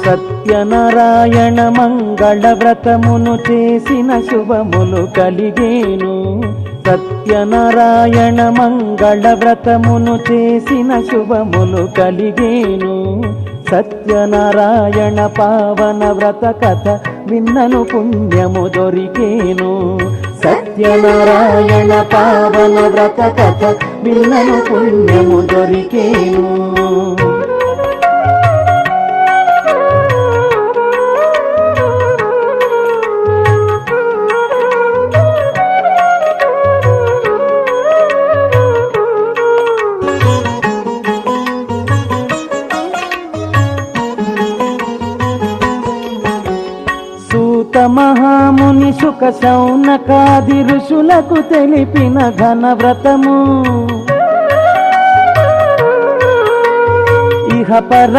సత్యనారాయణ మంగళ వ్రతమును చేసిన శుభములు కలిగేను. సత్యనారాయణ మంగళ వ్రతమును చేసిన శుభములు కలిగేను. సత్యనారాయణ పావన వ్రత కథ విన్నను పుణ్యము దొరికేను. సత్యనారాయణ పావన వ్రత కథ విన్నను పుణ్యము దొరికేను. మహాముని సుఖ శౌనకాది ఋషులకు తెలిపిన ఘన వ్రతము. ఇహ పర